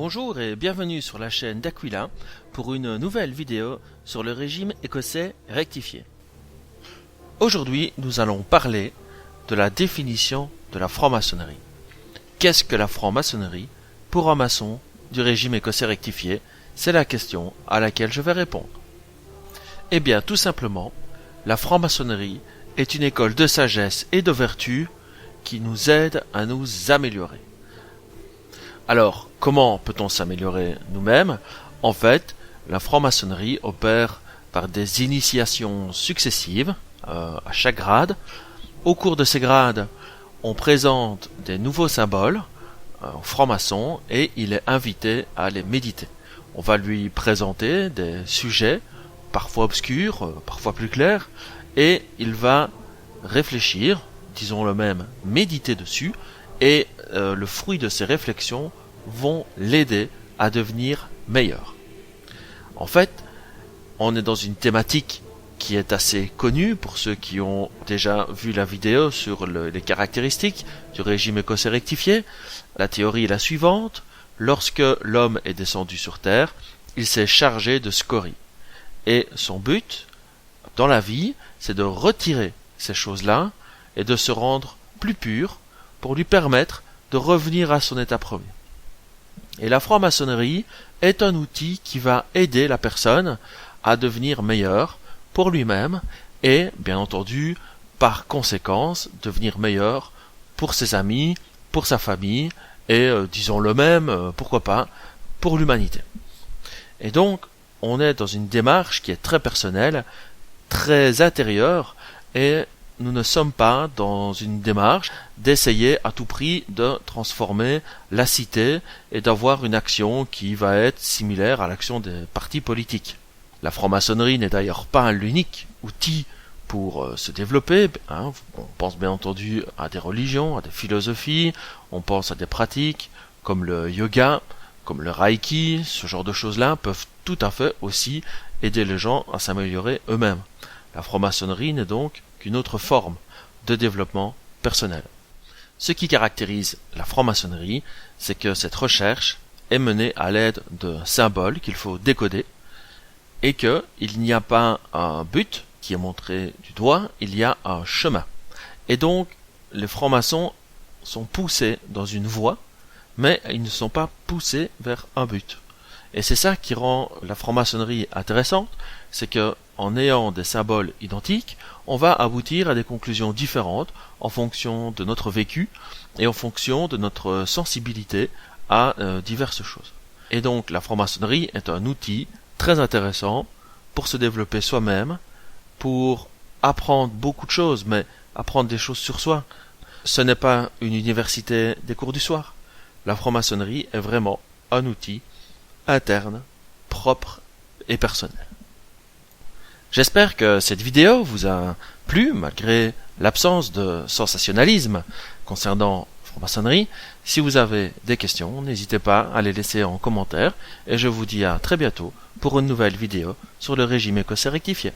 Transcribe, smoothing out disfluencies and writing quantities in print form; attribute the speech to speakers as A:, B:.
A: Bonjour et bienvenue sur la chaîne d'Aquila pour une nouvelle vidéo sur le régime écossais rectifié. Aujourd'hui, nous allons parler de la définition de la franc-maçonnerie. Qu'est-ce que la franc-maçonnerie pour un maçon du régime écossais rectifié? C'est la question à laquelle je vais répondre. Eh bien, tout simplement, la franc-maçonnerie est une école de sagesse et de vertu qui nous aide à nous améliorer. Alors, comment peut-on s'améliorer nous-mêmes? En fait, la franc-maçonnerie opère par des initiations successives à chaque grade. Au cours de ces grades, on présente des nouveaux symboles aux francs-maçons et il est invité à les méditer. On va lui présenter des sujets, parfois obscurs, parfois plus clairs, et il va réfléchir, disons-le même, méditer dessus, et le fruit de ces réflexions vont l'aider à devenir meilleur. En fait, on est dans une thématique qui est assez connue pour ceux qui ont déjà vu la vidéo sur les caractéristiques du régime écossais rectifié. La théorie est la suivante: lorsque l'homme est descendu sur terre, il s'est chargé de scories. Et son but dans la vie, c'est de retirer ces choses-là et de se rendre plus pur pour lui permettre de revenir à son état premier. Et la franc-maçonnerie est un outil qui va aider la personne à devenir meilleur pour lui-même et, bien entendu, par conséquence, devenir meilleur pour ses amis, pour sa famille et, disons-le même, pourquoi pas, pour l'humanité. Et donc, on est dans une démarche qui est très personnelle, très intérieure, et nous ne sommes pas dans une démarche d'essayer à tout prix de transformer la cité et d'avoir une action qui va être similaire à l'action des partis politiques. La franc-maçonnerie n'est d'ailleurs pas l'unique outil pour se développer. On pense bien entendu à des religions, à des philosophies, on pense à des pratiques comme le yoga, comme le reiki. Ce genre de choses-là peuvent tout à fait aussi aider les gens à s'améliorer eux-mêmes. La franc-maçonnerie n'est donc qu'une autre forme de développement personnel. Ce qui caractérise la franc-maçonnerie, c'est que cette recherche est menée à l'aide de symboles qu'il faut décoder et qu'il n'y a pas un but qui est montré du doigt, il y a un chemin. Et donc, les francs-maçons sont poussés dans une voie, mais ils ne sont pas poussés vers un but. Et c'est ça qui rend la franc-maçonnerie intéressante, c'est que en ayant des symboles identiques, on va aboutir à des conclusions différentes en fonction de notre vécu et en fonction de notre sensibilité à diverses choses. Et donc la franc-maçonnerie est un outil très intéressant pour se développer soi-même, pour apprendre beaucoup de choses, mais apprendre des choses sur soi. Ce n'est pas une université des cours du soir. La franc-maçonnerie est vraiment un outil interne, propre et personnel. J'espère que cette vidéo vous a plu, malgré l'absence de sensationnalisme concernant la franc-maçonnerie. Si vous avez des questions, n'hésitez pas à les laisser en commentaire, et je vous dis à très bientôt pour une nouvelle vidéo sur le régime écossais rectifié.